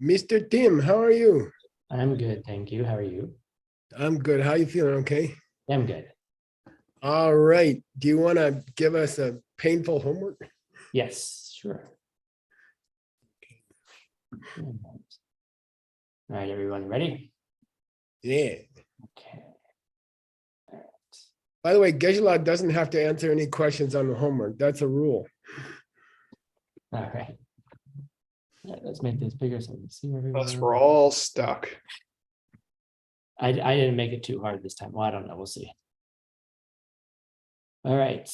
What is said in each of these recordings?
Mr. Tim, how are you? I'm good, thank you. How are you? I'm good. How you feeling? Okay. I'm good. All right. Do you want to give us a painful homework? Yes, sure. All right, everyone ready? Yeah. Okay. All By the way, Geshe-la doesn't have to answer any questions on the homework. That's a rule. right. All right, let's make this bigger so we can see everyone. Plus, we're all stuck. I didn't make it too hard this time. Well, I don't know. We'll see. All right.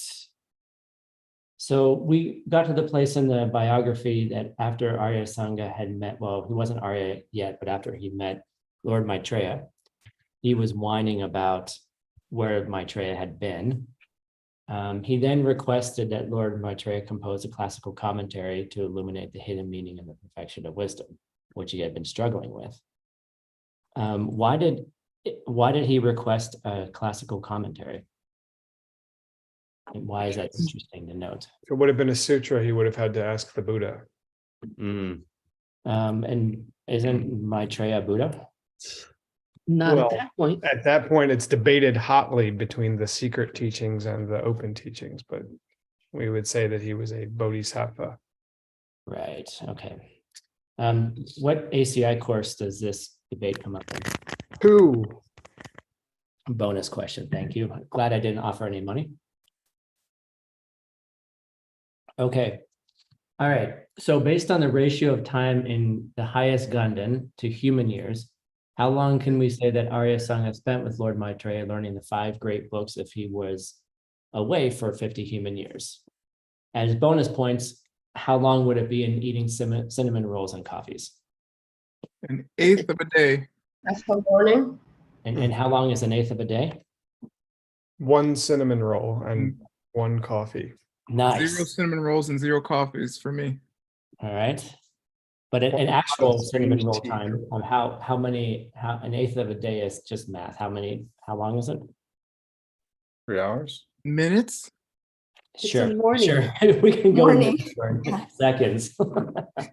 So we got to the place in the biography that after Arya Sangha had met, well, he wasn't Arya yet, but after he met Lord Maitreya, he was whining about where Maitreya had been. He then requested that Lord Maitreya compose a classical commentary to illuminate the hidden meaning and the perfection of wisdom, which he had been struggling with. Why did he request a classical commentary? And why is that interesting to note? If it would have been a sutra, he would have had to ask the Buddha. And isn't Maitreya Buddha? Not Well, at that point. At that point, it's debated hotly between the secret teachings and the open teachings, but we would say that he was a bodhisattva. Right. Okay. What ACI course does this debate come up in? Who? Bonus question. Thank you. Glad I didn't offer any money. Okay. All right. So based on the ratio of time in the highest Ganden to human years, how long can we say that Arya Sangha spent with Lord Maitreya learning the 5 great books if he was away for 50 human years? As bonus points, how long would it be in eating cinnamon rolls and coffees? An eighth of a day. That's the morning. And how long is an eighth of a day? 1 cinnamon roll and 1 coffee. Nice. 0 cinnamon rolls and 0 coffees for me. All right. But an actual cinnamon roll time, how an eighth of a day is just math. How long is it? 3 hours. Minutes? It's Sure, a morning. sure. We can go Morning. for Yeah. seconds. I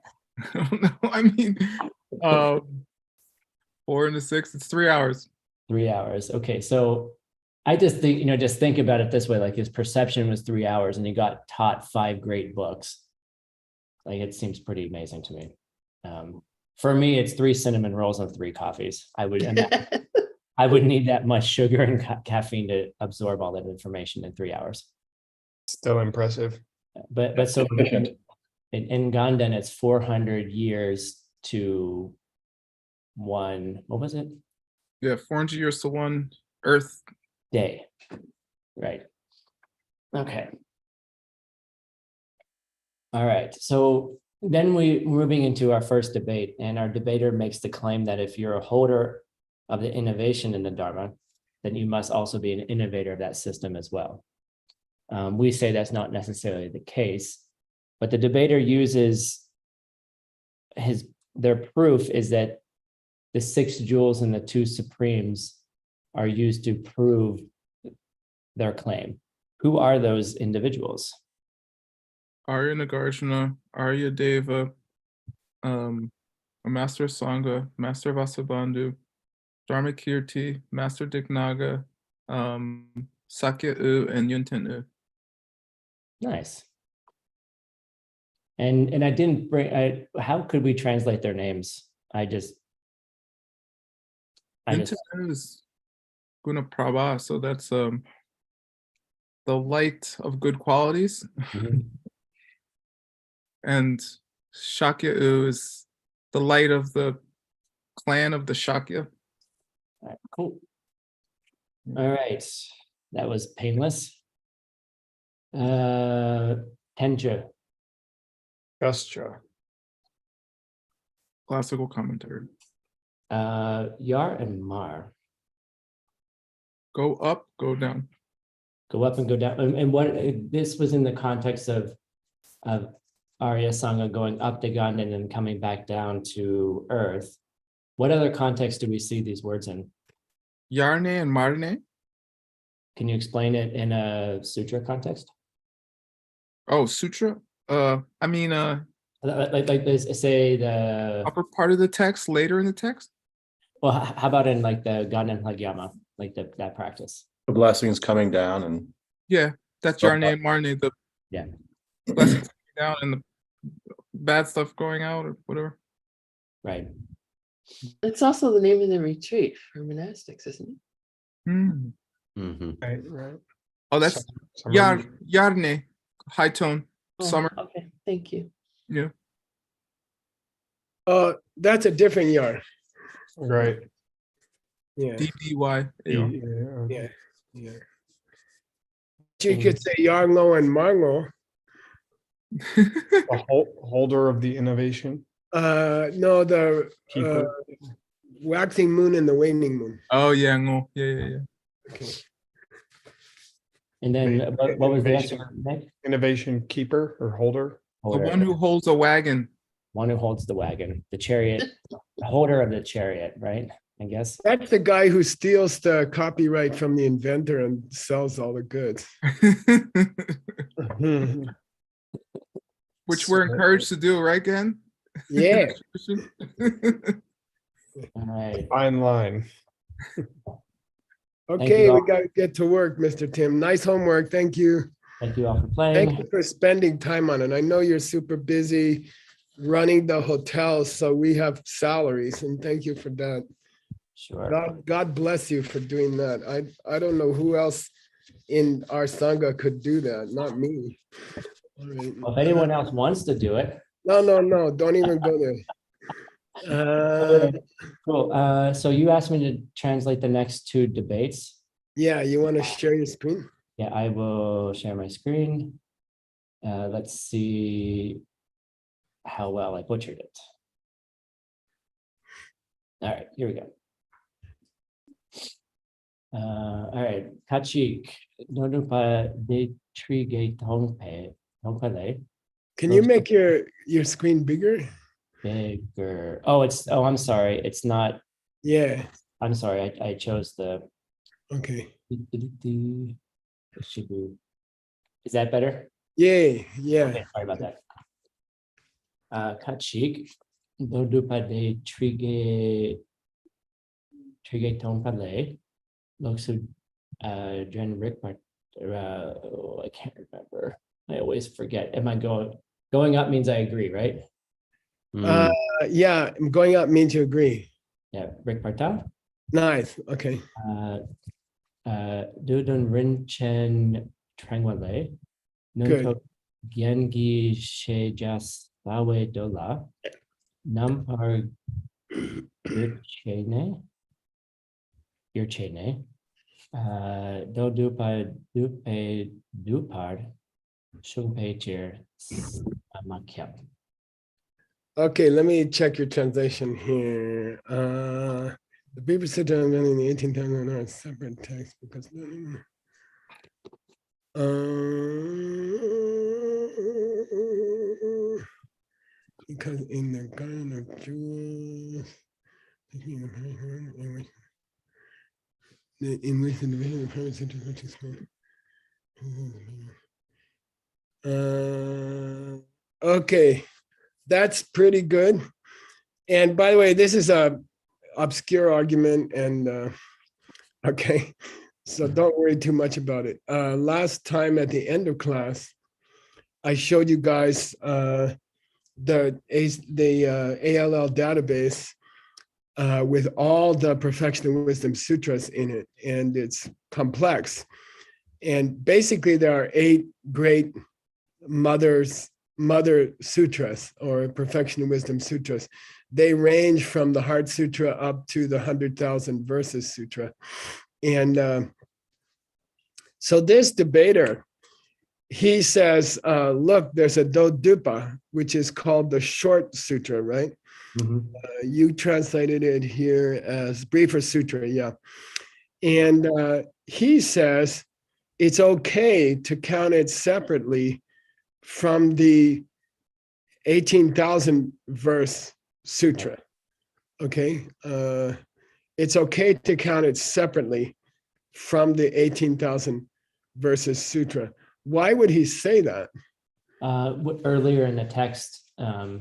don't know. I mean, 4 into 6, it's 3 hours. 3 hours. Okay, so I just think, just think about it this way, like his perception was 3 hours and he got taught 5 great books. Like it seems pretty amazing to me. For me, it's 3 cinnamon rolls and 3 coffees. I would need that much sugar and caffeine to absorb all that information in 3 hours. Still impressive. But so in Ganden, it's 400 years to 1, what was it? Yeah, 400 years to 1 Earth. Day. Right. Okay. All right. So then we're moving into our first debate, and our debater makes the claim that if you're a holder of the innovation in the Dharma, then you must also be an innovator of that system as well. We say that's not necessarily the case, but the debater uses their proof is that the 6 jewels and the 2 supremes are used to prove their claim. Who are those individuals? Arya Nagarjuna, Arya Deva, a Master Sangha, Master Vasubandhu, Dharmakirti, Master Dignaga, Sakya U, and Yunten U. Nice. And I didn't bring, how could we translate their names? Yunten U is Guna Prabha, so that's the light of good qualities. Mhm. And Shakya U is the light of the clan of the Shakya. All right, cool. All right, that was painless. Tenja. Gustra. Classical commentary. Yar and Mar. Go up, go down. Go up and go down. And what this was in the context of Arya Sangha going up to Ganden and coming back down to Earth. What other context do we see these words in? Yarne and Marne. Can you explain it in a sutra context? Oh, sutra. Like they say the, Upper part of the text, later in the text? well, how about in like the Ganen Hagyama, like that practice? The blessings coming down and Yeah, that's your name, Marnie, the Yeah. blessings coming down and the bad stuff going out or whatever. Right. It's also the name of the retreat for monastics, isn't it? Hmm. Mhm. Right. Oh, that's Summer Yar retreat. Yarne, high tone, Oh, summer. Okay, thank you. Yeah. That's a different yard. Right. Yeah, DBY. Yeah. yeah, yeah. You could say Yarlo and Marlo. The holder of the innovation. No, the Keeper. waxing moon and the waning moon. Oh yeah, no. Yeah. Okay. And then what was the answer, Innovation. Nick? Innovation keeper or holder. The Holder, one who holds a wagon. one who holds the wagon, the chariot, the holder of the chariot, right? I guess. That's the guy who steals the copyright from the inventor and sells all the goods. Which we're encouraged to do, right, Ken? Yeah. All right. Fine line. Okay, you we all. got to get to work, Mr. Tim. Nice homework. Thank you. Thank you all for Thank playing. you for spending time on it. I know you're super busy running the hotels, so we have salaries, and thank you for that. Sure. God bless you for doing that. I don't know who else in our Sangha could do that, not me. All right. Well, if anyone else wants to do it, No, don't even go there. cool. So you asked me to translate the next two debates. Yeah, you want to share your screen? Yeah, I will share my screen. Let's see how well I butchered it. All right, here we go. All right, Kachik, Nodupa de Trige Tongpale, Can you make your screen bigger? bigger. Oh, I'm sorry. It's not, Yeah, I'm sorry. I chose the, okay. it should be, is that better? Yeah, yeah. Okay, sorry about that. Kachik, Nodupa de Trige Tongpale, Loksu Jen Rick, I can't remember. I always forget. Am I going up means I agree, right? Yeah, going up means you agree. Yeah, Rick Parta. Nice, okay. Dudun Rinchen Trangwale. Good. Nunto Gengi Shejas Lawe Dola. Nampar Irchene. Do dupa dupe dupard. Shumpe cheer. Makyap. Okay, let me check your translation here. The people sit down in the 18,000 are separate text because because in the garden of jewels, in which the division of private center which is okay, that's pretty good. And by the way, this is a obscure argument, and okay, so don't worry too much about it. Last time at the end of class, I showed you guys the ALL database with all the Perfection and Wisdom Sutras in it, and it's complex. And basically, there are 8 great mother sutras or Perfection and Wisdom Sutras. They range from the Heart Sutra up to the 100,000 Verses Sutra. And so this debater, he says, look, there's a Dodupa, which is called the Short Sutra, right? You translated it here as Briefer Sutra, yeah. And he says it's okay to count it separately from the 18,000 verse sutra, okay? It's okay to count it separately from the 18,000 verses sutra. Why would he say that? Earlier in the text, there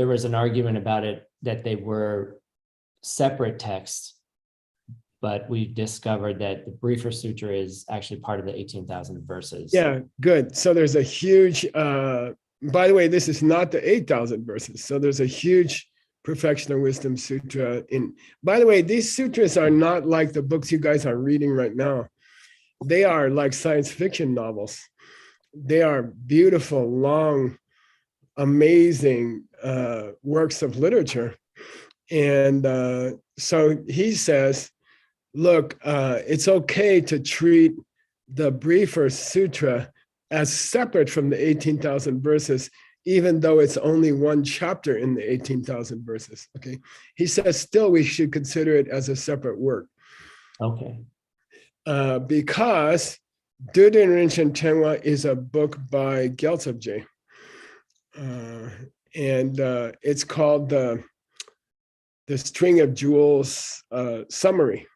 was an argument about it that they were separate texts, but we discovered that the Briefer Sutra is actually part of the 18,000 verses. Yeah, good. So there's a huge, by the way, this is not the 8,000 verses. So there's a huge Perfection of Wisdom Sutra in, by the way, these sutras are not like the books you guys are reading right now. They are like science fiction novels. They are beautiful, long, amazing works of literature. And so he says, look, it's okay to treat the Briefer Sutra as separate from the 18,000 verses, even though it's only one chapter in the 18,000 verses. Okay. He says, still, we should consider it as a separate work. Okay. Because Duden Rinchen Tenwa is a book by Gyaltsab. And it's called the String of Jewels Summary.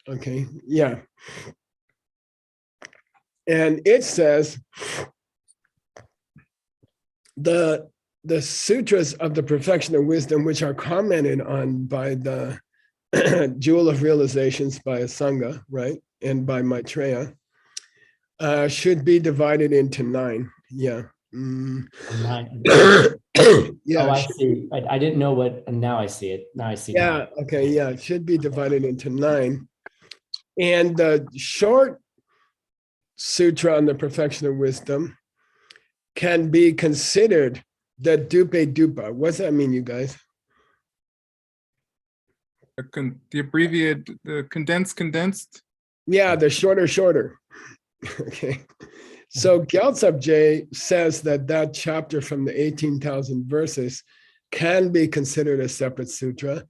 Okay, yeah. And it says the sutras of the Perfection of Wisdom, which are commented on by the Jewel of Realizations by Asanga, right? And by Maitreya, should be divided into 9. Yeah. Nine. Yeah. Oh, I see. I didn't know what, and now I see it. Now I see. Yeah. nine. Okay. Yeah. It should be divided into 9. And the short sutra on the Perfection of Wisdom can be considered the Dupe Dupa. What's that mean, you guys? The abbreviated, the condensed. Yeah, the shorter. Okay. So Gyaltsab says that chapter from the 18,000 verses can be considered a separate sutra,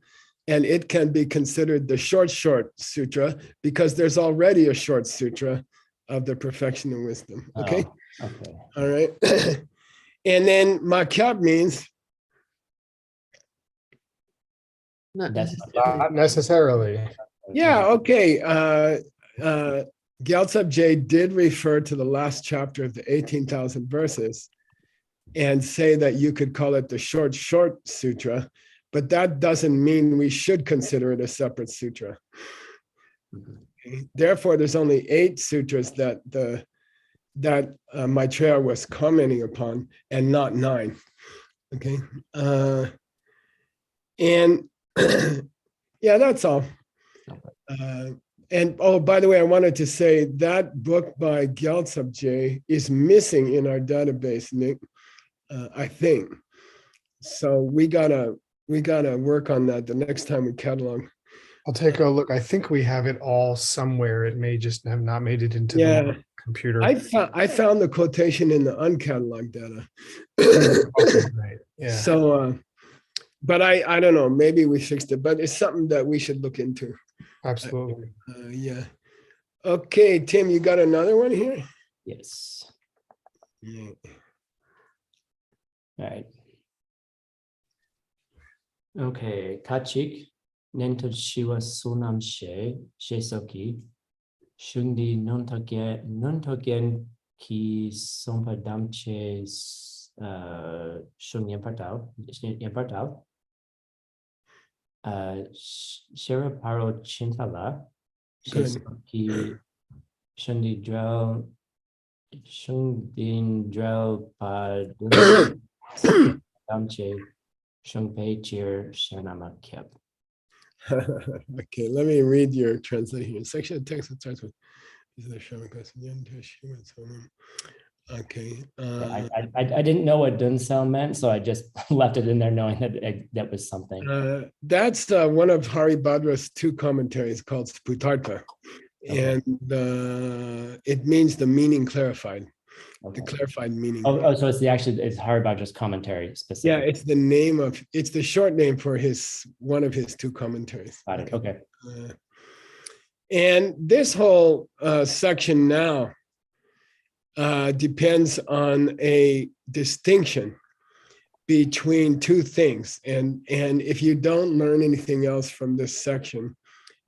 and it can be considered the short sutra because there's already a short sutra of the Perfection of Wisdom. Okay. Oh, okay. All right. And then Makyab means Not That's necessarily. Not necessarily. yeah, okay. Gyaltsab did refer to the last chapter of the 18,000 verses and say that you could call it the short sutra, but that doesn't mean we should consider it a separate sutra. Okay? Therefore, there's only 8 sutras that Maitreya was commenting upon, and not 9. Okay, and yeah, that's all. And oh, by the way, I wanted to say that book by Gyaltsab is missing in our database, Nick. I think so. We gotta work on that the next time we catalog. I'll take a look. I think we have it all somewhere. It may just have not made it into Yeah. the computer. I found the quotation in the uncatalogued data. Okay, great. Yeah. So, but I don't know. Maybe we fixed it, but it's something that we should look into. Absolutely. Yeah. Okay, Tim, you got another one here? Yes. Yeah. All right. Okay. Kachik nento shiwa sunam she soki shundi nontogen ki sompa damche shun yampartao shira paro chintala she Good. soki shundi drel shundin drel pa damche shungpei cheer shanama kep. Okay, let me read your translation. Section of text that starts with okay. I didn't know what Dunsel meant, so I just left it in there knowing that that was something. That's one of Hari Bhadra's 2 commentaries called Sputartha. Okay. And it means the meaning clarified, Okay. the clarified meaning. Oh, so it's Haribadra's commentary Yeah, specific. it's the short name for one of his 2 commentaries. Got it. Okay. And this whole section now depends on a distinction between 2 things. And if you don't learn anything else from this section,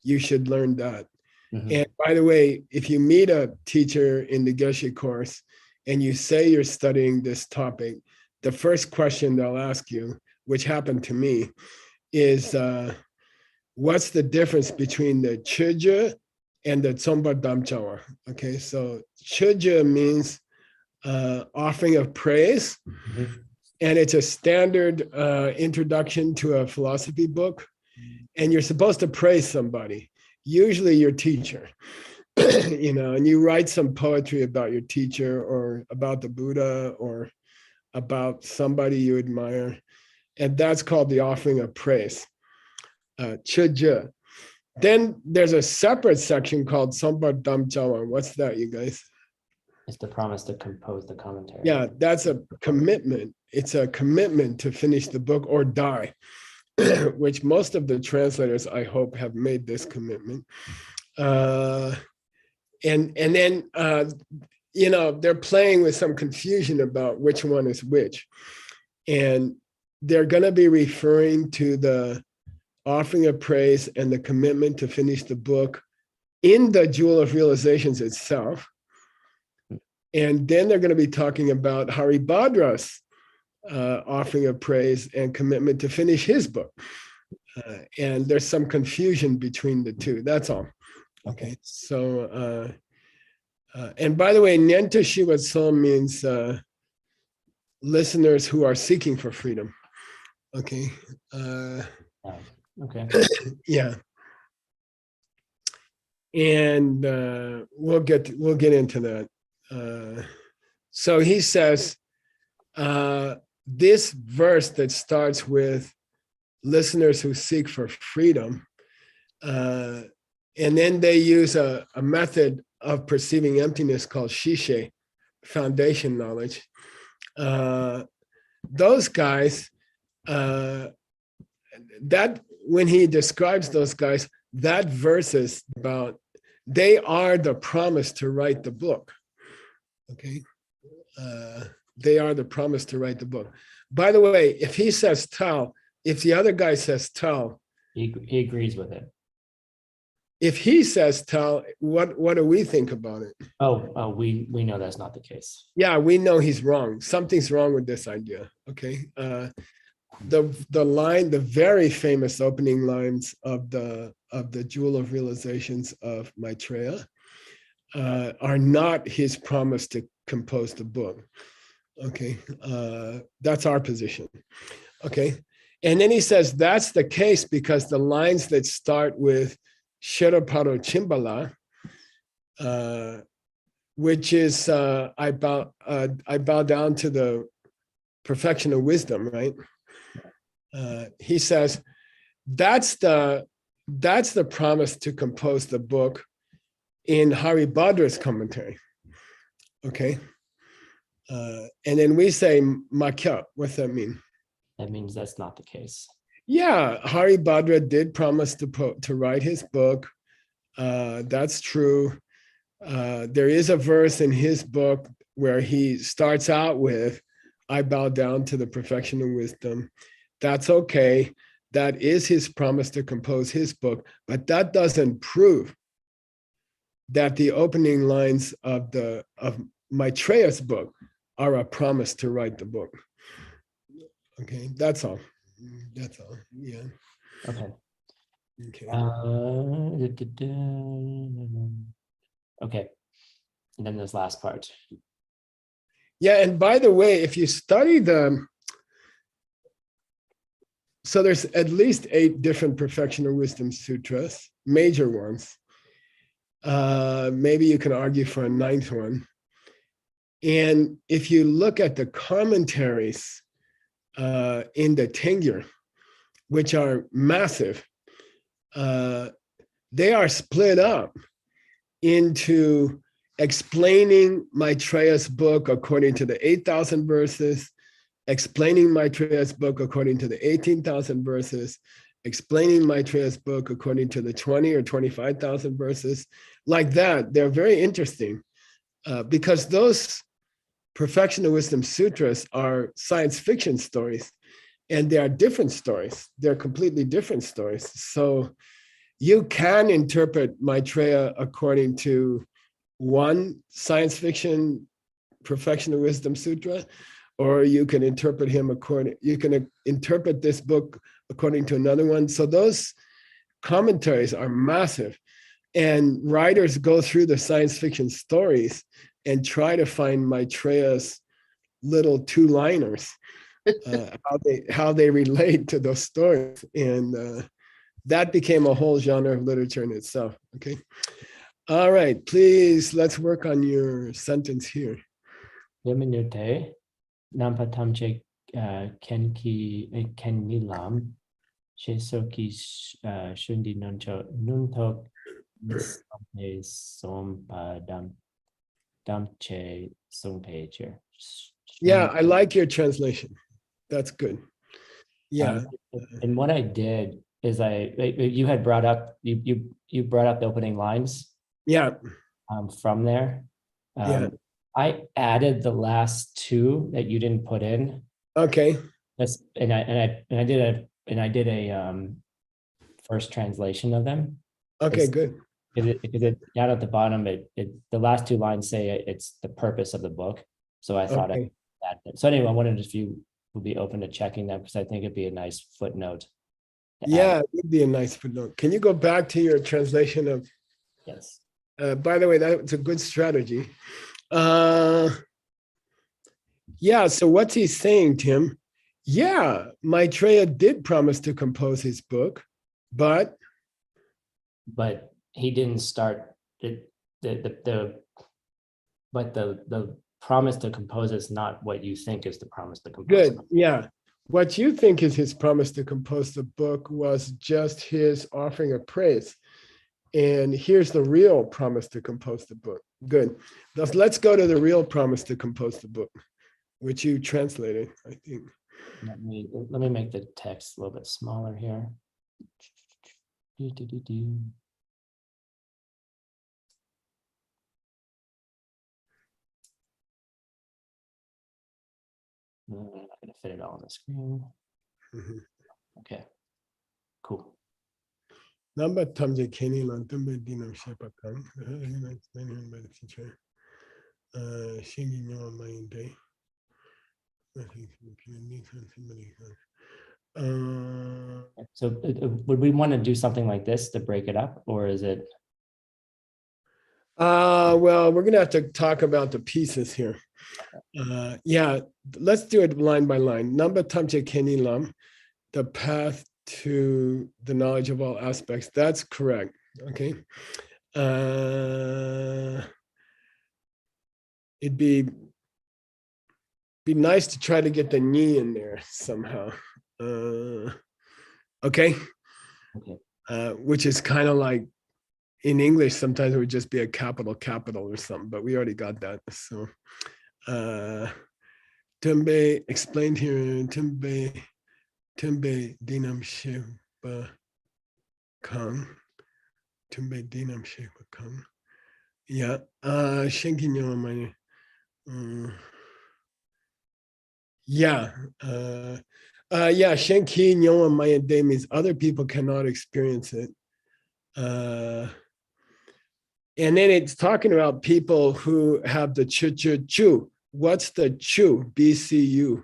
you should learn that. Mhm. And by the way, if you meet a teacher in the Geshe course and you say you're studying this topic, the first question they'll ask you, which happened to me, is what's the difference between the chöje and the tsomba damchawa? Okay, so chöje means offering of praise, Mhm. and it's a standard introduction to a philosophy book. And you're supposed to praise somebody, usually your teacher, and you write some poetry about your teacher or about the Buddha or about somebody you admire. And that's called the offering of praise, chöje. Then there's a separate section called Tsomba damchawa. What's that, you guys? It's the promise to compose the commentary. Yeah, that's a commitment. It's a commitment to finish the book or die, which most of the translators, I hope, have made this commitment. And then they're playing with some confusion about which one is which, and they're going to be referring to the offering of praise and the commitment to finish the book in the Jewel of Realizations itself. And then they're going to be talking about Haribhadra's offering of praise and commitment to finish his book. And there's some confusion between the two. That's all. Okay. So, and by the way, Nyenta Shivatso means listeners who are seeking for freedom. Okay. Okay. Yeah. And we'll get into that. So he says, this verse that starts with listeners who seek for freedom, and then they use a method of perceiving emptiness called shishe, foundation knowledge. Those guys, that when he describes those guys, that verse is about, they are the promise to write the book. Okay, they are the promise to write the book. By the way, if he says tell, if the other guy says tell, He agrees with it. if he says tell, what do we think about it? Oh, we know that's not the case. Yeah, we know he's wrong. Something's wrong with this idea. Okay, the line, the very famous opening lines of the Jewel of Realizations of Maitreya are not his promise to compose the book. Okay, that's our position. Okay, and then he says that's the case because the lines that start with Sheraparo Chimbala, which is I bow down to the perfection of wisdom, right? He says that's the promise to compose the book in Haribhadra's commentary. Okay. And then we say makya. What's that mean? That means that's not the case. Yeah, Haribhadra did promise to write his book. That's true. There is a verse in his book where he starts out with, I bow down to the perfection of wisdom. That's okay. That is his promise to compose his book, but that doesn't prove that the opening lines of Maitreya's book are a promise to write the book. Okay, that's all. That's all. Yeah. Okay. Okay. Okay. And then this last part. Yeah, and by the way, if you study so there's at least 8 different perfection of wisdom sutras, major ones. Maybe you can argue for a 9th one. And if you look at the commentaries in the Tengyur, which are massive, they are split up into explaining Maitreya's book according to the 8,000 verses, explaining Maitreya's book according to the 18,000 verses, explaining Maitreya's book according to the 20 or 25,000 verses, like that. They're very interesting because those perfection of wisdom sutras are science fiction stories, and they are different stories. They're completely different stories. So you can interpret Maitreya according to one science fiction Perfection of Wisdom Sutra, or you can interpret him according, you can interpret this book according to another one. So those commentaries are massive. And writers go through the science fiction stories and try to find Maitreya's little two-liners, how they relate to those stories. And that became a whole genre of literature in itself. Okay. All right, please, let's work on your sentence here. Leminute, Nampatamche Kenki Lam, Shesoki Shundi Nuntok Sampe Sompa Damche Songpe here. Yeah, I like your translation. That's good. Yeah. And what I did is you had brought up, you brought up the opening lines. Yeah. From there. Yeah. I added the last two that you didn't put in. Okay. And I did a first translation of them. Okay, good. Because down at the bottom, the last two lines say it's the purpose of the book. So I thought Okay. so anyway, I wondered if you would be open to checking that, because I think it'd be a nice footnote. to Yeah, add. it would be a nice footnote. Can you go back to your translation of, Yes. by the way, that's a good strategy. Yeah, so what's he saying, Tim? Yeah, Maitreya did promise to compose his book, but But he didn't start but the promise to compose is not what you think is the promise to compose. good, yeah. What you think is his promise to compose the book was just his offering of praise. And here's the real promise to compose the book. Good. Thus, let's go to the real promise to compose the book, which you translated, I think. Let me make the text a little bit smaller here. I'm not gonna fit it all on the screen. Mhm. Okay, cool. Number times Kenny London by Dino Shepakan, explaining by the teacher. Singing your mind day. So would we want to do something like this to break it up, or is it? Well, we're gonna have to talk about the pieces here. Yeah, let's do it line by line. Number tamche Kenny Lam, the path to the knowledge of all aspects. That's correct. Okay. It'd be nice to try to get the knee in there somehow. Okay. Okay. Which is kind of like in English, sometimes it would just be a capital or something, but we already got that. So Tembe explained here, Tembe Dinam Sheba Kang. Tembe Dinam Sheba Kang. Yeah. Shenkinyo Mane. Yeah. Yeah, Shenki Nyoa Maya De means other people cannot experience it. And then it's talking about people who have the chu. What's the chu? BCU.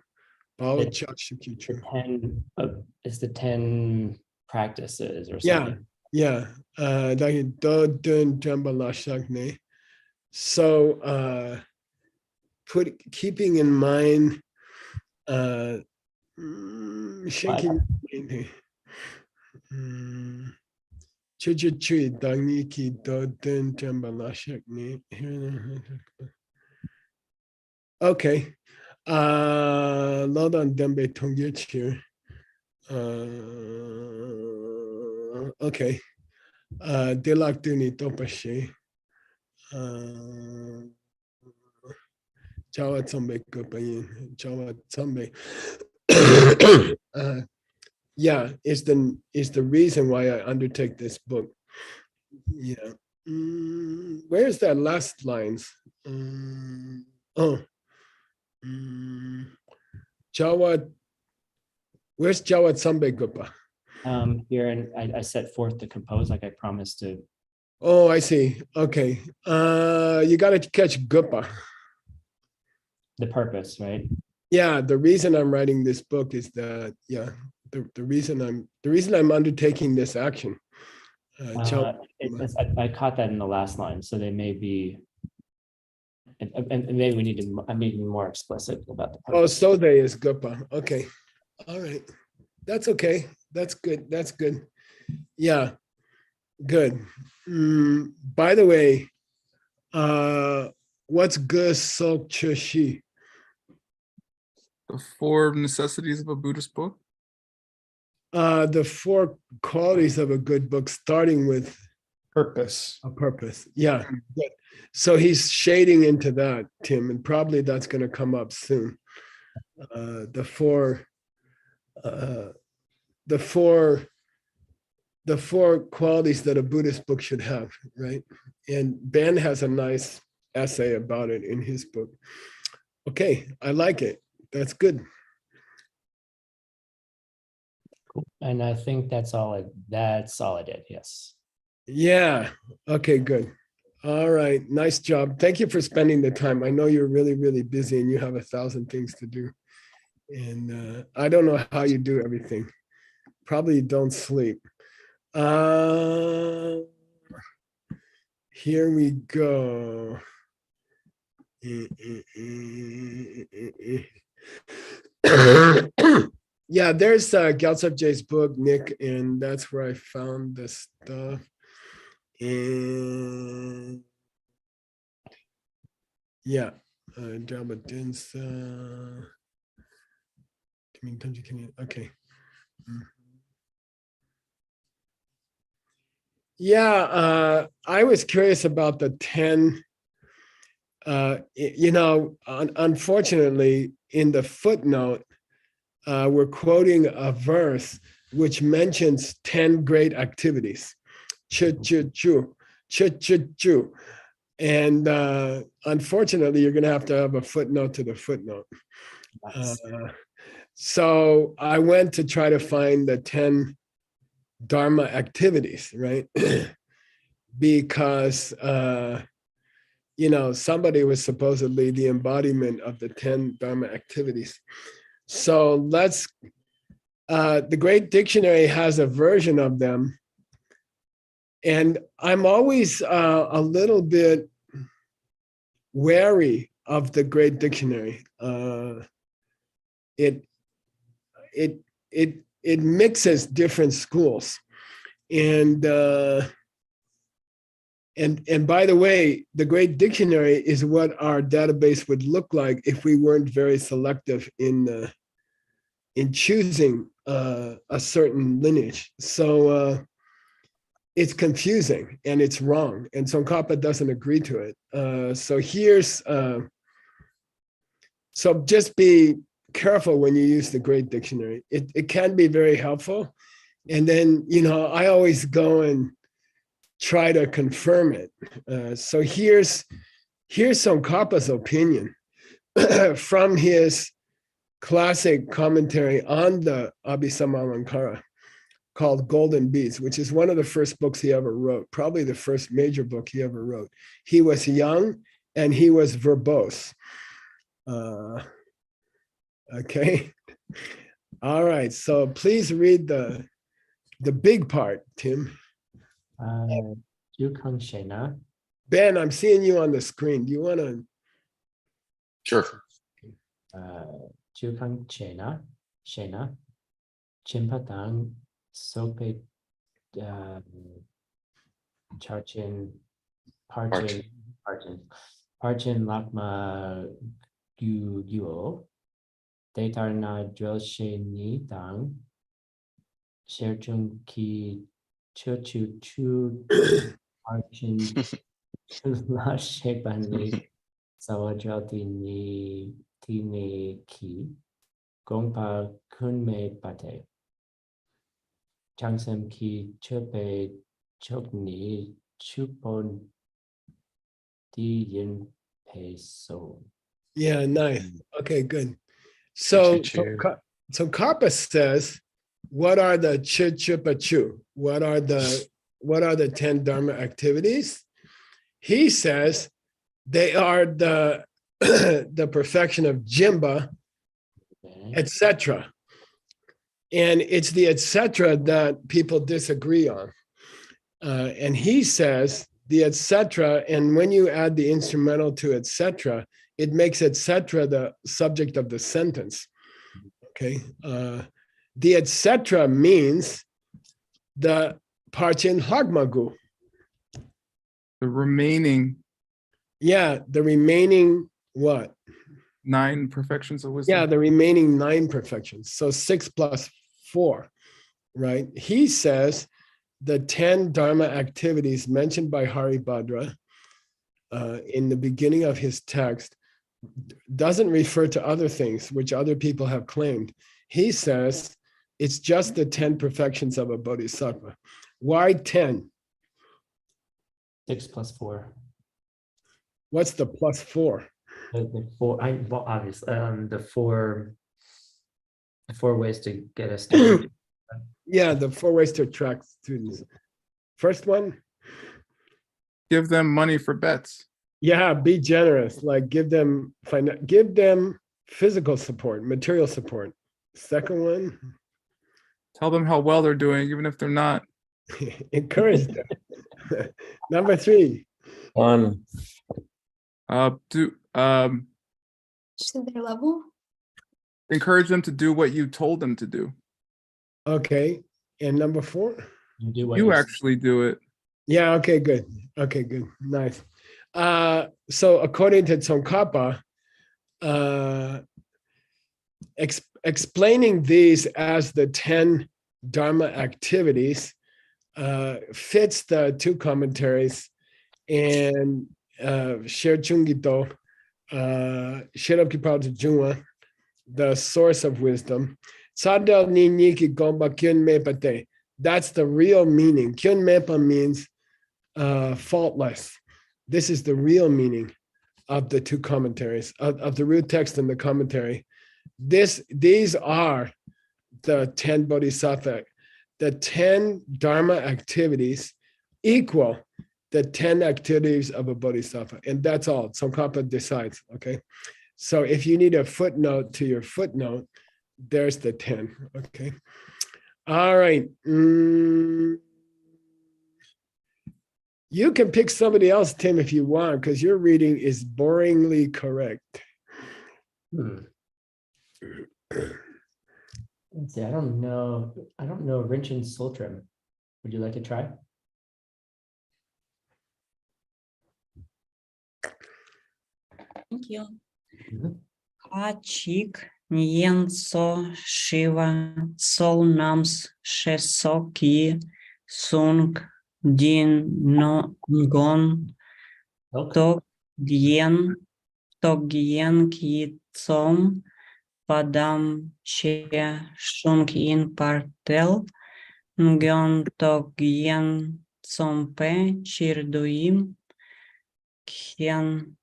It's the 10 practices or Yeah, something. yeah. So keeping in mind shaking okay. Lodon Dembe Tongyech here. Okay. Delak Duni Topashe. Jawa Tsombe Kupayin. Jawa Tsombe. Yeah, is the reason why I undertake this book. Yeah. Where's that last lines? Jawa, where's Jawa Tsambe Gupa? Here, and I set forth to compose like I promised to. Oh, I see. Okay. You got to catch Gupa. the purpose, right? Yeah, the reason I'm writing this book is that, the reason I'm undertaking this action. I caught that in the last line, so they may be. And maybe we need to, I'm being more explicit about the Oh, purpose. so they is Gupa. Okay. All right. That's okay. That's good. That's good. Yeah. Good. By the way, what's Gus Sok Chushi? The four necessities of a Buddhist book. The four qualities of a good book, starting with Purpose. a purpose. Yeah. Good. So he's shading into that, Tim, and probably that's going to come up soon. The four qualities that a Buddhist book should have, right? And Ben has a nice essay about it in his book. Okay, I like it. That's good. And I think that's all I did, yes. Yeah. Okay, good. All right. Nice job. Thank you for spending the time. I know you're really, really busy and you have 1,000 things to do. And I don't know how you do everything. Probably don't sleep. Here we go. Yeah, there's Gyaltsab J's book, Nick, and that's where I found this stuff. And yeah, Jabba Dinsa. Okay. Yeah, I was curious about the 10. Unfortunately, in the footnote, we're quoting a verse which mentions 10 great activities. Chu. And unfortunately, you're going to have a footnote to the footnote. So I went to try to find the 10 Dharma activities, right? Because, somebody was supposedly the embodiment of the 10 Dharma activities. So the Great Dictionary has a version of them. And I'm always a little bit wary of the Great Dictionary. It mixes different schools. And by the way, the Great Dictionary is what our database would look like if we weren't very selective in choosing a certain lineage. So it's confusing and it's wrong. And Tsongkhapa doesn't agree to it. So just be careful when you use the Great Dictionary. It can be very helpful. And then, I always go and try to confirm it. So here's Tsongkhapa's opinion from his classic commentary on the Abhisamalankara called Golden Beads, which is one of the first books he ever wrote, probably the first major book he ever wrote. He was young and he was verbose. Okay. All right. So please read the big part, Tim. Shena. Ben, I'm seeing you on the screen. Do you want to? Sure. Shena. Chimpatang Sope Charchin Parchin Lakma Guo Detarna Droshe Tang Sherchun Ki Chu Parchin La Shepani Sawadrati Ni Tine Ki Gongpa Kunme Pate Changsem Ki Chope Chokni Chupon Di Yin Pe So. Yeah, nice. Okay, good. So Karpa says, what are the Chichupachu? What are the 10 Dharma activities? He says they are the the perfection of Jimba, Okay. etc. And it's the etc. that people disagree on. And he says the etc. And when you add the instrumental to etc., it makes etc. the subject of the sentence. Okay. The etc. means the parchin hagmagu. The remaining Yeah, the remaining what? 9 perfections of wisdom. Yeah, the remaining 9 perfections. So 6 plus 4, right? He says the 10 Dharma activities mentioned by Haribhadra in the beginning of his text doesn't refer to other things which other people have claimed. He says it's just the 10 perfections of a bodhisattva. Why 10? 6 plus 4. What's the plus 4? The four, well, obviously, the four ways to get a student. Yeah, the 4 ways to attract students. First one, Give them money for bets. yeah, be generous. Like give them physical support, material support. Second one, Tell them how well they're doing, even if they're not. encourage them. Number 3, To their level. Encourage them to do what you told them to do. okay. And number 4, You do what You you actually do it. yeah, okay, good. Okay, good. Nice. So according to Tsongkhapa, explaining these as the 10 Dharma activities fits the 2 commentaries and Sher Chungito, Shirab Junwa, the source of wisdom. Sadal ni niki gomba kyun mepate. That's the real meaning. Kyun mepa means faultless. This is the real meaning of the 2 commentaries, of the root text and the commentary. These are the 10 bodhisattva, the 10 dharma activities equal the 10 activities of a bodhisattva. And that's all. Tsongkhapa decides, okay? So if you need a footnote to your footnote, there's the 10, okay? All right. You can pick somebody else, Tim, if you want, because your reading is boringly correct. Let's see, I don't know Rinchen Sultram. Would you like to try? Thank you. Mhm. Hachik Nyen So Shiva Sol Nams Shesoki Sung Din No Ngon Okay. Togyen Ki Tsom Padam Che Shung In Partel Ngon Togyen Tsompe Chirduim Kien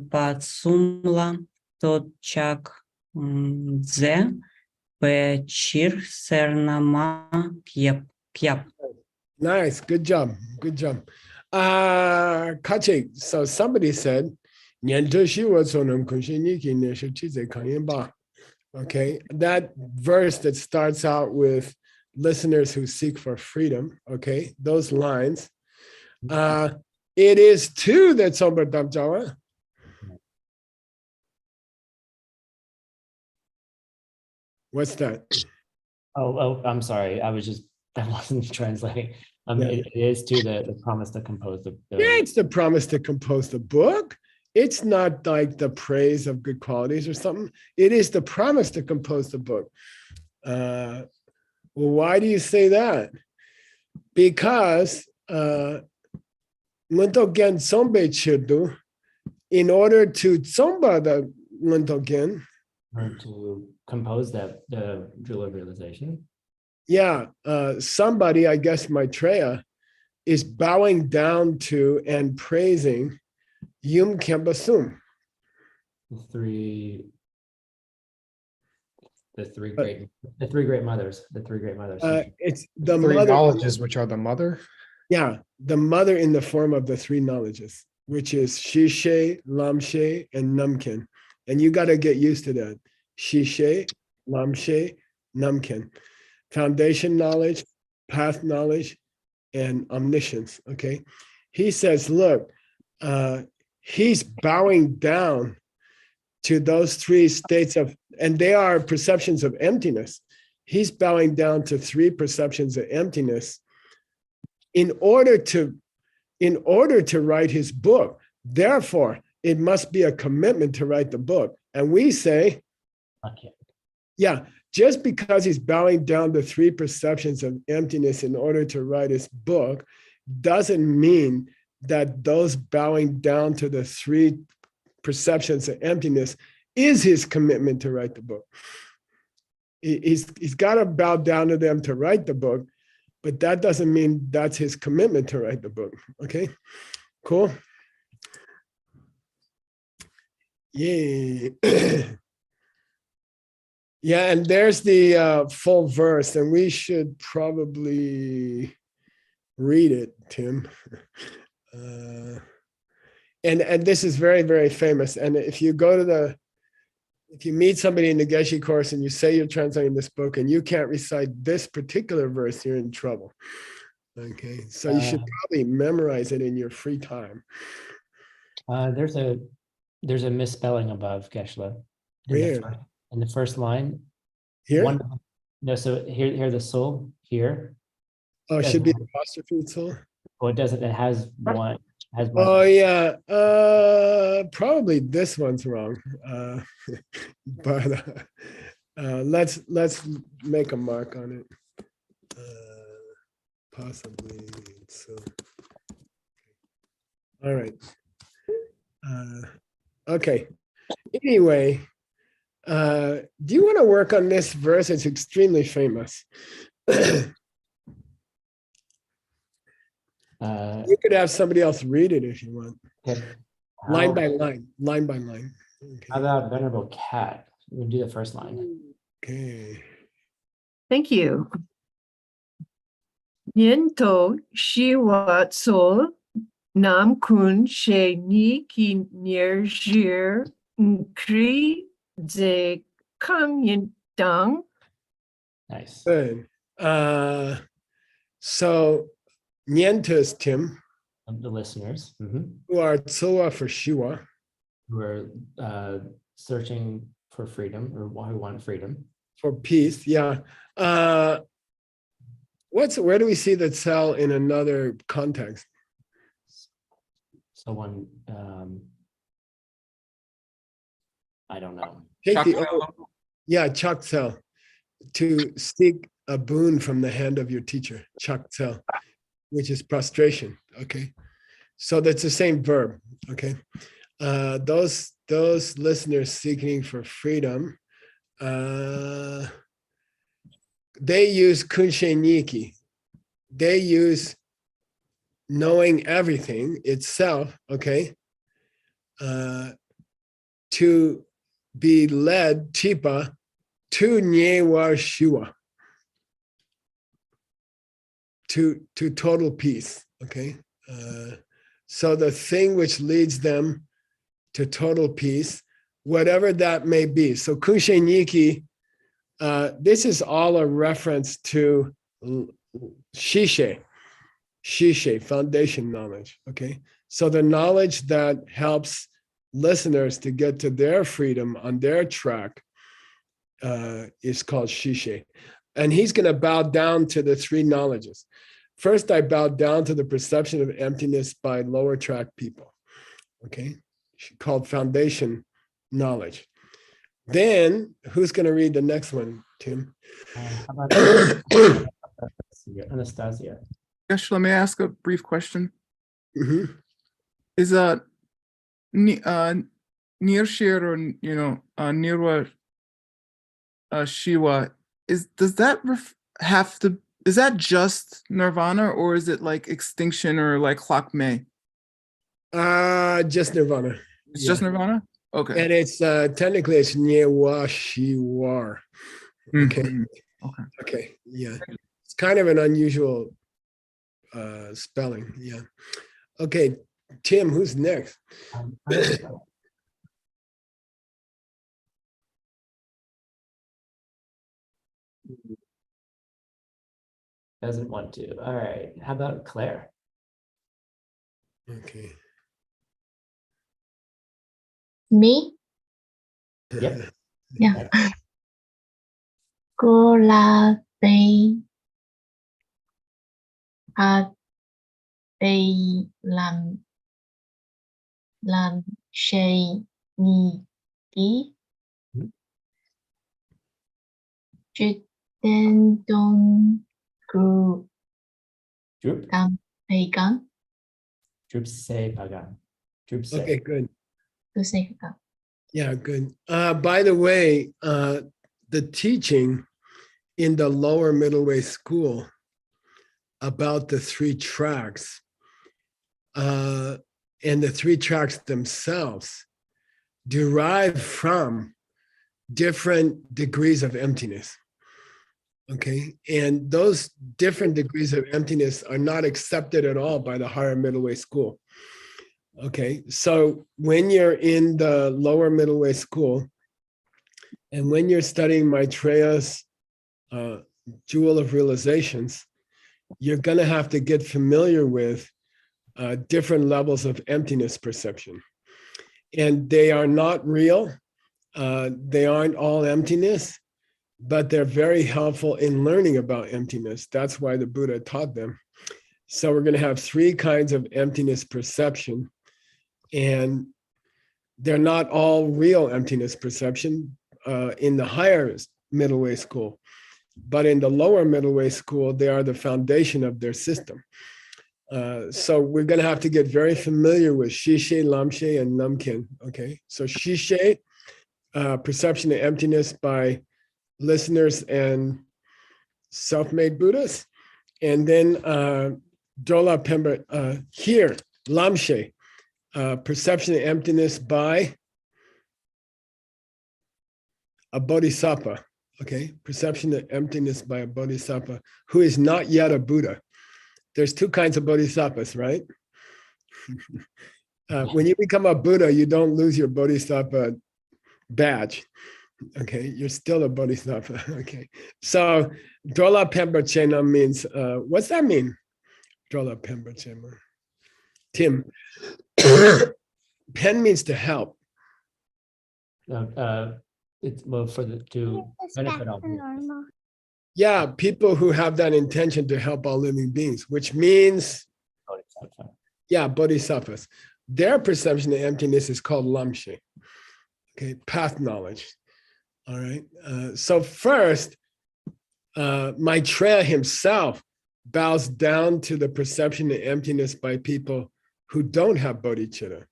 Patsumla Totchak Dze Pechir Sernama Kyap. Nice. Good job. Good job. Kachik. So somebody said, okay, that verse that starts out with listeners who seek for freedom, okay, those lines. It is 2 that's over Damjawa. What's that? Oh, I'm sorry. I wasn't translating. Yeah. It is to the promise to compose the Yeah, it's the promise to compose the book. It's not like the praise of good qualities or something. It is the promise to compose the book. Well, why do you say that? Because Lunto Gen Sombe Chirdu, in order to Tsomba the Lunto Gen, or to compose the jewel of realization. yeah, somebody, I guess Maitreya, is bowing down to and praising Yum Kempa Sum. The three great mothers. It's the 3 mother. knowledges, which are the mother. Yeah, the mother in the form of the 3 knowledges. which is Shishe, Lamshe, and Numkin. And you got to get used to that. Shishe, Lamshe, Numkin. Foundation knowledge, path knowledge, and omniscience. Okay. He says, look, he's bowing down to those three states of, and they are perceptions of emptiness. He's bowing down to three perceptions of emptiness in order to write his book. Therefore, it must be a commitment to write the book. And we say, Okay. yeah, just because he's bowing down to three perceptions of emptiness in order to write his book doesn't mean that those bowing down to the three perceptions of emptiness is his commitment to write the book. He's got to bow down to them to write the book, but that doesn't mean that's his commitment to write the book. Okay, cool. Yay. Yeah, and there's the full verse, and we should probably read it, Tim. And this is very, very famous. And if you meet somebody in the Geshe course and you say you're translating this book and you can't recite this particular verse, you're in trouble. Okay, so you should probably memorize it in your free time. There's a misspelling above, Geshe. Where? In the first line. Here? No, so here the soul here. Oh, it should be apostrophe soul. Oh, it doesn't. It has one. Oh yeah, probably this one's wrong. But let's make a mark on it. Possibly so. All right. Okay. Anyway, do you want to work on this verse? It's extremely famous. You could have somebody else read it if you want. Okay. Line by line, line by line. Okay. How about Venerable Cat? We can do the first line. Okay. Thank you. Niento shiwa sol nam kun she ni ki nirjir nkri ze kamyin dang. Nice. Good. So Nientus, Tim, The listeners who are Tsoa for Shiwa, who are searching for freedom or who want freedom. for peace. Yeah. Where do we see the cell in another context? So one, I don't know. Take the Chakra. yeah, chak cell, to seek a boon from the hand of your teacher, chak cell, which is prostration. Okay, so that's the same verb. Okay, those listeners seeking for freedom, they use kunshe niki. They use knowing everything itself. Okay, to be led tipa to nyewa shua, to total peace. Okay, so the thing which leads them to total peace, whatever that may be. So kunshe niki, this is all a reference to shishe, foundation knowledge. Okay, so the knowledge that helps listeners to get to their freedom on their track is called shishe. And he's going to bow down to the three knowledges. First, I bowed down to the perception of emptiness by lower track people. Okay, called foundation knowledge. Then, who's going to read the next one, Tim? How about Anastasia? Gosh, let me ask a brief question. Mhm. Is Nirshir or Nirwa Shiva, does that have to, is that just nirvana, or is it like extinction or like Lakme? Just nirvana. It's just nirvana? Okay. And it's technically it's nyewa shiwar. Okay. Mhm. Okay. Yeah. It's kind of an unusual spelling. Yeah. Okay. Tim, who's next? I don't know. Doesn't want to. All right. How about Claire? Okay. Me? Yep. Yeah. Cô là Tây à Tây làm xây nhị ký Trước tên đông group Droop. cam thầy cắn Droop say pagan. Droop say. Okay, good. tôi sẽ cắn. Yeah, good. By the way, the teaching in the lower middle way school about the 3 tracks and the 3 tracks themselves derive from different degrees of emptiness. Okay, and those different degrees of emptiness are not accepted at all by the higher middle way school. Okay, so when you're in the lower middle way school, and when you're studying Maitreya's Jewel of Realizations, you're going to have to get familiar with different levels of emptiness perception. And they are not real. They aren't all emptiness, but they're very helpful in learning about emptiness. That's why the Buddha taught them. So we're going to have 3 kinds of emptiness perception. And they're not all real emptiness perception in the higher middle way school. But in the lower middle way school, they are the foundation of their system. So we're going to have to get very familiar with Shishe, Lamshe, and Namkin. Okay, so Shishe, perception of emptiness by listeners and self-made Buddhists. And then Dola Pemba, here, Lamshe, perception of emptiness by a bodhisattva. Okay, perception of emptiness by a bodhisattva who is not yet a Buddha. There's 2 kinds of bodhisattvas, right? When you become a Buddha, you don't lose your bodhisattva badge. Okay, you're still a bodhisattva. Okay, so Drola Pemba Chena means, what's that mean? Drola Pemba Chena. Tim. Pen means to help. It's well for the to benefit all. Yeah, people who have that intention to help all living beings, which means, yeah, bodhisattvas. Their perception of emptiness is called lamshe. Okay, path knowledge. All right. So first, Maitreya himself bows down to the perception of emptiness by people who don't have bodhicitta.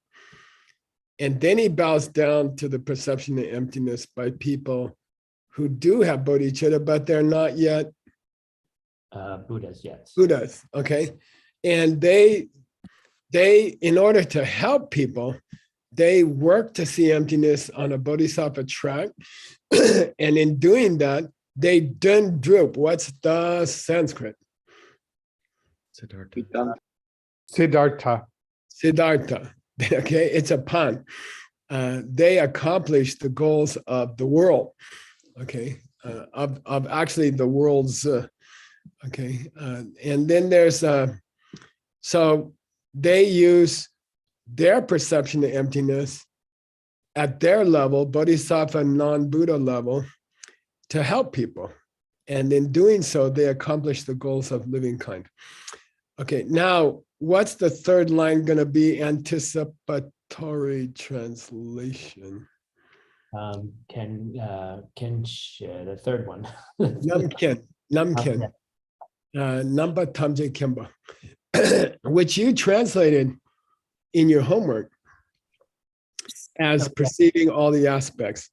And then he bows down to the perception of emptiness by people who do have bodhicitta, but they're not yet Buddhas, yes. Buddhas, okay? And they, in order to help people, they work to see emptiness on a bodhisattva track. And in doing that, they don't droop. What's the Sanskrit? Siddhartha. Siddhartha. Okay, it's a pun. They accomplish the goals of the world. Okay, of actually the world's. Okay, and then there's so they use their perception of emptiness at their level, bodhisattva non-Buddha level, to help people. And in doing so, they accomplish the goals of living kind. Okay, now what's the third line going to be? Anticipatory translation. The third one. Namken. Namba Tamje Kemba, which you translated in your homework as perceiving all the aspects.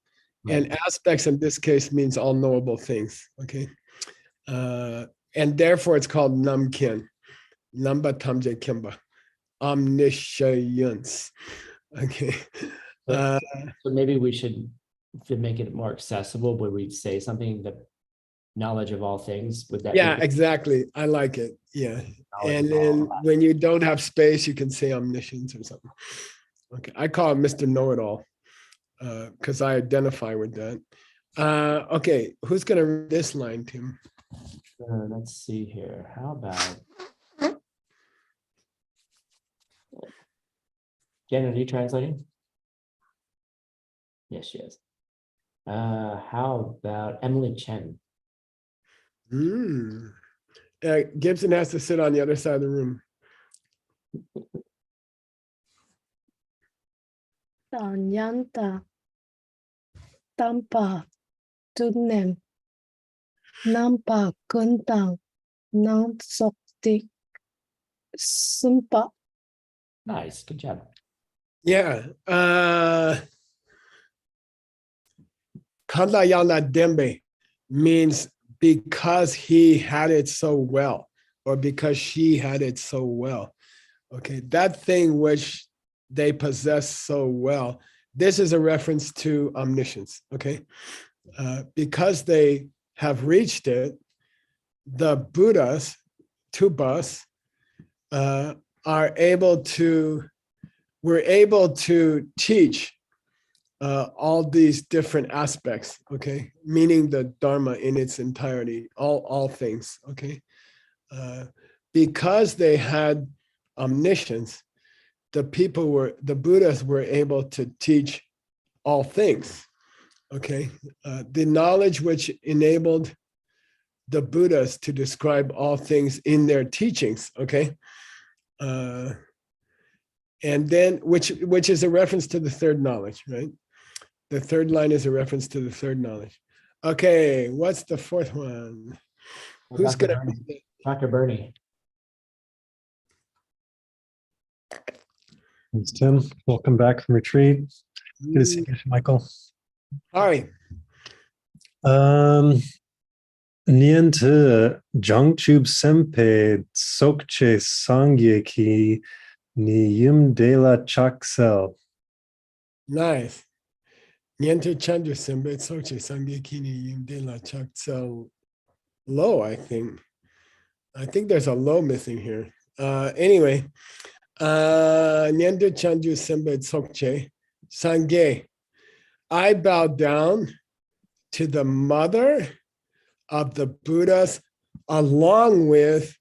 And aspects in this case means all knowable things. Okay. And therefore it's called Namken. Namba Tamje Kemba. Omniscience. Okay. So maybe we should, to make it more accessible, where we say something that knowledge of all things. Would that? Yeah, exactly. I like it. Yeah. Knowledge And of all then that. when you don't have space, you can say omniscience or something. Okay. I call him Mr. Know-it-all because I identify with that. Okay. Who's going to read this line, Tim? Let's see here. How about Jen, are you translating? Yes, she is. How about Emily Chen? Gibson has to sit on the other side of the room. Tanyanta Tampa Tudnem Nampa Kuntang Nang Soktik Sumpa. Nice, good job. Yeah. Kandayana Dembe means because he had it so well, or because she had it so well. Okay, that thing which they possess so well. This is a reference to omniscience. Okay, because they have reached it, the Buddhas, Tubas, are able to. We're able to teach all these different aspects, okay, meaning the Dharma in its entirety, all things, okay. Because they had omniscience, the Buddhas were able to teach all things, okay. The knowledge which enabled the Buddhas to describe all things in their teachings, okay. And then, which is a reference to the third knowledge, right? The third line is a reference to the third knowledge. Okay, what's the fourth one? Who's Dr. gonna? Bernie. Dr. Bernie. Thanks, Tim. Welcome back from retreat. Good to see you, Michael. Hi. Niente Jongchub Sempe Sokche Sangye Ki Niyum de la Chaksel. Nice. Niente Chandra Sembe Soche Sangyakini Yum de la Chaksel low, I think. I think there's a low missing here. Anyway, Niente Chandra Sembe Soche Sangye. I bow down to the mother of the Buddhas along with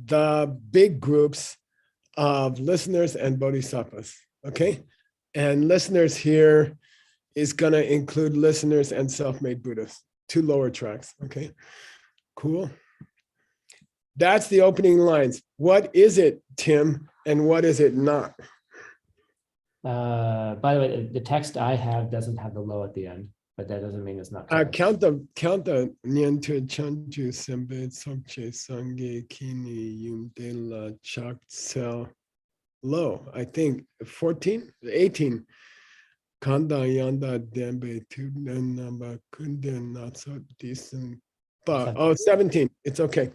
the big groups of listeners and bodhisattvas, okay? And listeners here is going to include listeners and self-made Buddhas, 2 lower tracks, okay? Cool. That's the opening lines. What is it, Tim, and what is it not? By the way, the text I have doesn't have the low at the end, but that doesn't mean it's not correct. Count the Niente Chanju Sembe Sokche Sangye Kini Yum de la Chaksel low, I think 14, 18. Kanda Yanda Dembe Tunen Namba Kunden not so decent. But 17. It's okay.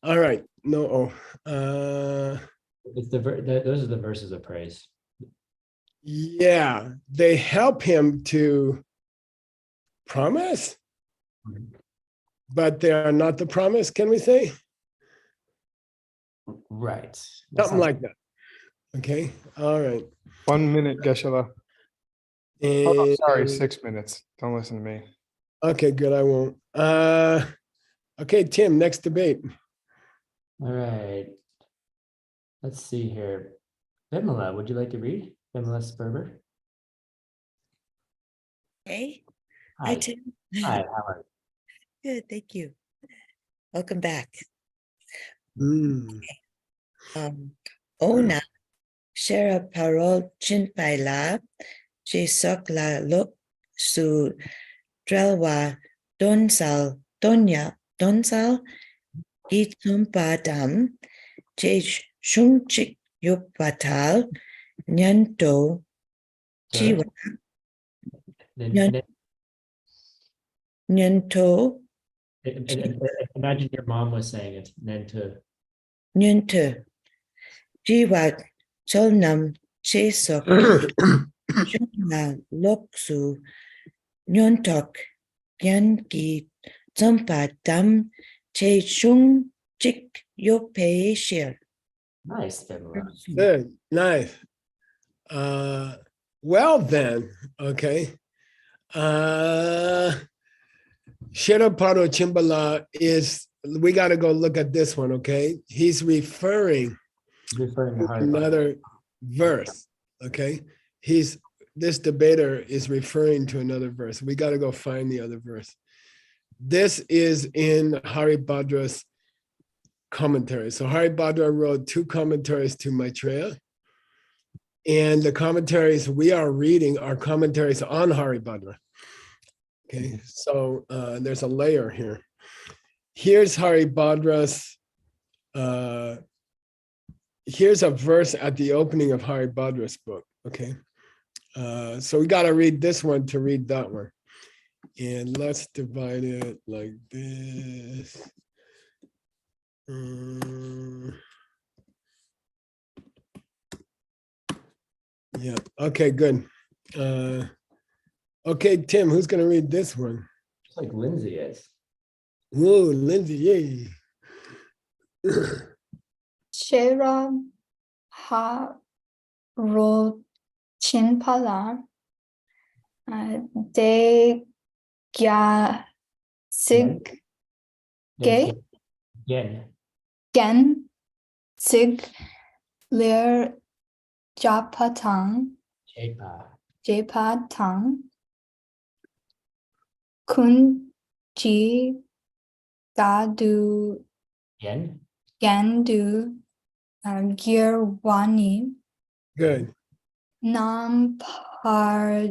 All right. No. It's those are the verses of praise. Yeah, they help him to promise, but they are not the promise, can we say? Right. Something like that. Okay. All right. 1 minute, Geshe-la. Oh, sorry, 6 minutes. Don't listen to me. Okay, good. I won't. Okay, Tim, next debate. All right. Let's see here. Vimala, would you like to read? Vimala Sperber. Hey. Hi. Hi, Tim. Hi, how are you? Good, thank you. Welcome back. Ona, share a parole chinpaila, she sok la look su drelwa donsal, donsal, itumpa dam, che shungchik yupatal, nyanto, chiwa, nyanto. Imagine your mom was saying it. Nyente. Jiwa cholnam chesok shunla loksu nyontok yanki Tsompa tam che chung chik yo pe shir. Nice, Bimala. Good, nice. Well then, okay. Shira Paro Chimbala is, we got to go look at this one, okay? He's referring Referring to to Hari Bhadra. another verse, okay? This debater is referring to another verse. We got to go find the other verse. This is in Hari Bhadra's commentary. So Hari Bhadra wrote 2 commentaries to Maitreya. And the commentaries we are reading are commentaries on Hari Bhadra. Okay, so there's a layer here. Here's Hari Bhadra's, here's a verse at the opening of Hari Bhadra's book, okay? So we got to read this one to read that one. And let's divide it like this. Yeah, okay, good. Okay, Tim, who's going to read this one? Just like Lindsay is. Whoa, Lindsay, yay. Shera ha ro chinpala de gya sig ge Yeah. gen sig lir japatang japatang kun ji gadu Yen. gandu girwani Good. nam par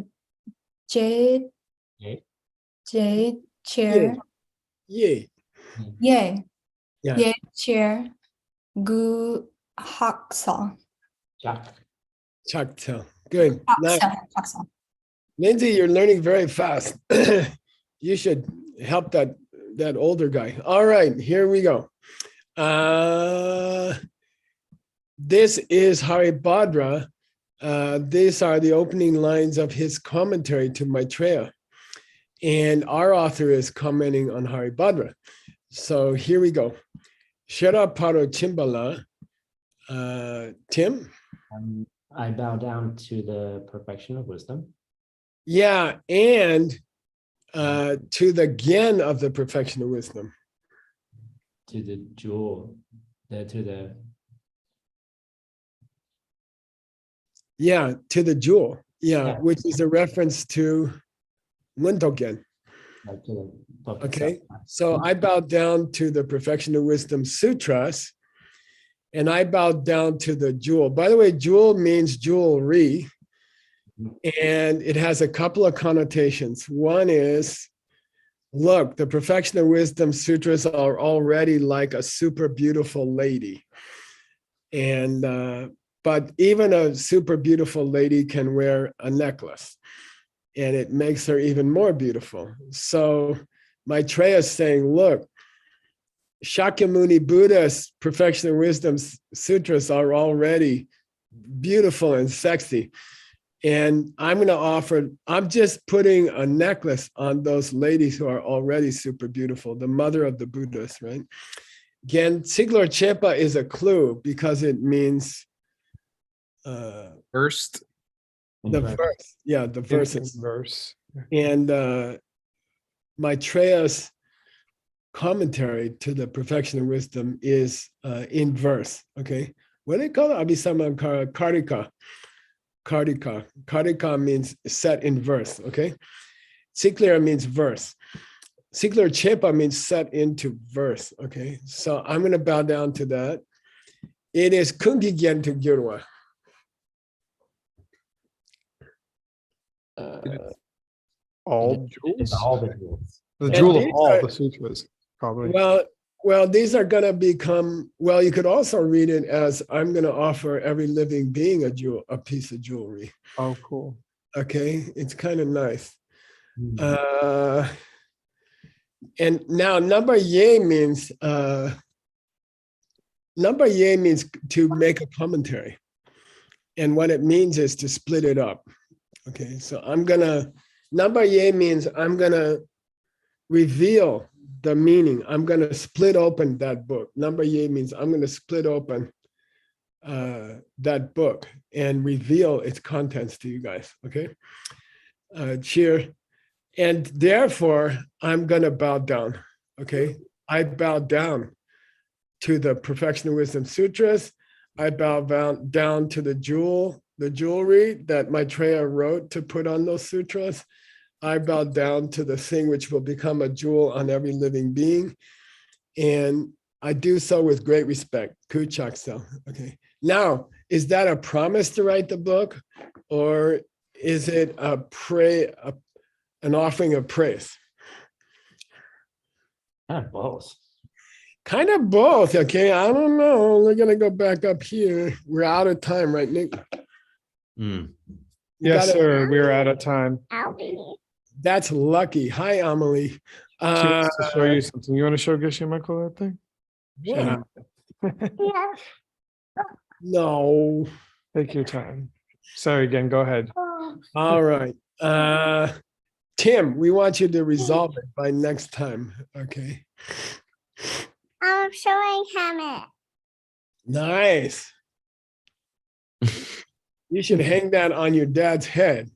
jade Yay. jade chair Yay. yay Yeah. yay chair gu haksa Choctaw. Good. Nice. haksa. Lindsay, you're learning very fast. You should help that older guy. All right, here we go. This is Hari Bhadra. These are the opening lines of his commentary to Maitreya. And our author is commenting on Hari Bhadra. So here we go. Shara Paro Chimbala. Tim? I bow down to the perfection of wisdom. Yeah, and to the Gyan of the perfection of wisdom. To the jewel. To the Yeah, to the jewel. Yeah, Yeah. which is a reference to Wintogyan. like to the book Okay, itself. so I bowed down to the Perfection of Wisdom Sutras, and I bowed down to the jewel. By the way, jewel means jewelry, and it has a couple of connotations. One is, look, the Perfection of Wisdom Sutras are already like a super beautiful lady. And, but even a super beautiful lady can wear a necklace, and it makes her even more beautiful. So Maitreya is saying, look, Shakyamuni Buddha's Perfection of Wisdom Sutras are already beautiful and sexy. And I'm going to offer, I'm just putting a necklace on those ladies who are already super beautiful, the mother of the Buddhas, right? Again, Siglar Chepa is a clue because it means First. the verse. Yeah, the verses. Verse. And Maitreya's commentary to the Perfection of Wisdom is in verse, okay? What do they call it? Abhisamankara Karika. Karika. Karika means set in verse, okay? Siklar means verse. Siklar Chepa means set into verse, okay? So I'm going to bow down to that. It is Kungi Gyentu Gyurwa. All jewels? It's all the jewels. The And jewel of these all are- the sutras, probably. Well, these are going to become, well, you could also read it as, I'm going to offer every living being a piece of jewelry. Oh, cool. Okay, it's kind of nice. And now number ye means to make a commentary. And what it means is to split it up. Okay, so number ye means I'm gonna reveal the meaning. I'm going to split open that book. Number ye means I'm going to split open that book and reveal its contents to you guys. Okay. Cheer. And therefore, I'm going to bow down. Okay. I bow down to the Perfection of Wisdom Sutras. I bow down to the jewelry that Maitreya wrote to put on those sutras. I bow down to the thing which will become a jewel on every living being. And I do so with great respect. Kuchaksa. Okay. Now, is that a promise to write the book, or is it an offering of praise? Both. Kind of both. Okay. I don't know. We're going to go back up here. We're out of time, right, Nick? Yes, sir. We're out of time. That's lucky. Hi, Amelie. She wants to show you something. You want to show Geshe Michael that thing? Yeah. No. Take your time. Sorry again. Go ahead. All right. Tim, we want you to resolve it by next time. Okay. I'm showing him it. Nice. You should hang that on your dad's head.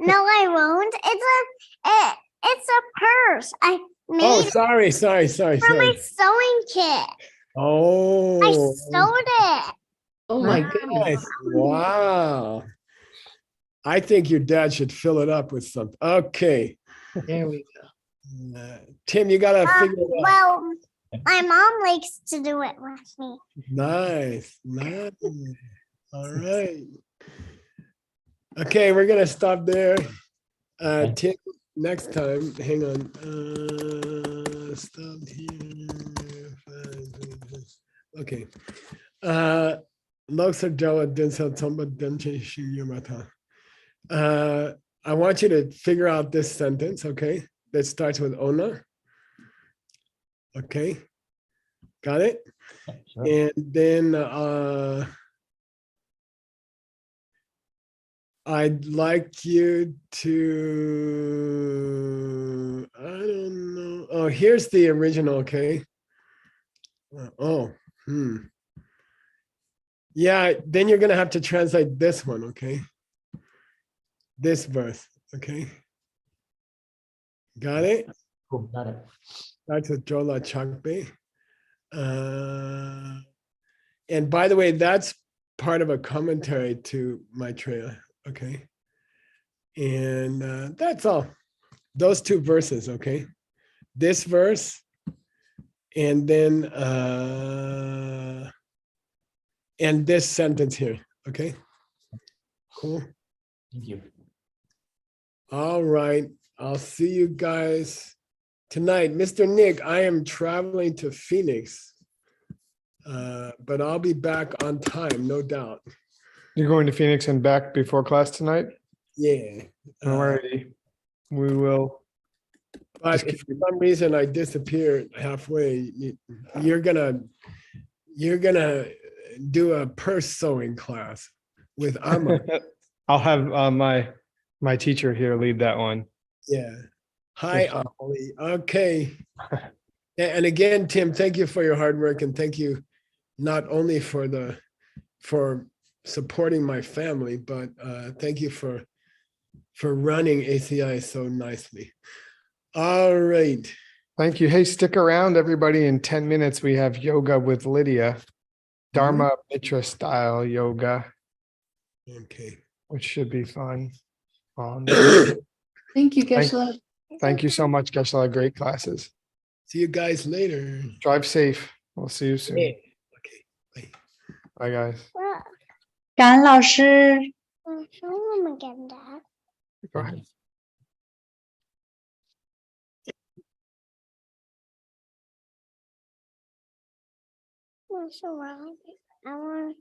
No, I won't. It's a purse. I made Oh, it sorry. from my sewing kit. Oh. I sewed it. Oh my goodness. Nice. Wow. I think your dad should fill it up with something. Okay. There we go. Tim, you got to figure it out. Well, my mom likes to do it with me. Nice. All right. Okay, we're going to stop there. Tim, next time, hang on. Stop here. Okay. I want you to figure out this sentence, okay? That starts with Ona. Okay. Got it? Sure. And then I'd like you to, I don't know. Oh, here's the original, okay? Yeah, then you're going to have to translate this one, okay? This verse, okay? Got it? Cool. Got it. That's a Jola Chakbe. And by the way, that's part of a commentary to Maitreya, okay? And that's all. Those two verses, okay? This verse, and then and this sentence here, okay? Cool. Thank you. All right. I'll see you guys tonight. Mr. Nick, I am traveling to Phoenix, but I'll be back on time, no doubt. You're going to Phoenix and back before class tonight? Yeah. Alrighty. We will. But if for some reason I disappear halfway, you're gonna do a purse sewing class with Amma. I'll have my teacher here lead that one. Yeah. Hi, Ollie. Okay. And again, Tim, thank you for your hard work, and thank you not only for supporting my family, but thank you for running ACI so nicely. All right. Thank you. Hey, stick around, everybody. In 10 minutes, we have yoga with Lydia, Dharma Mitra style yoga. Okay. Which should be fun. Thank you, Geshe. Thank you so much, Geshe. Great classes. See you guys later. Drive safe. We'll see you soon. Okay. Bye. Bye, guys. 感恩老师。说我们干的。 Go ahead. I want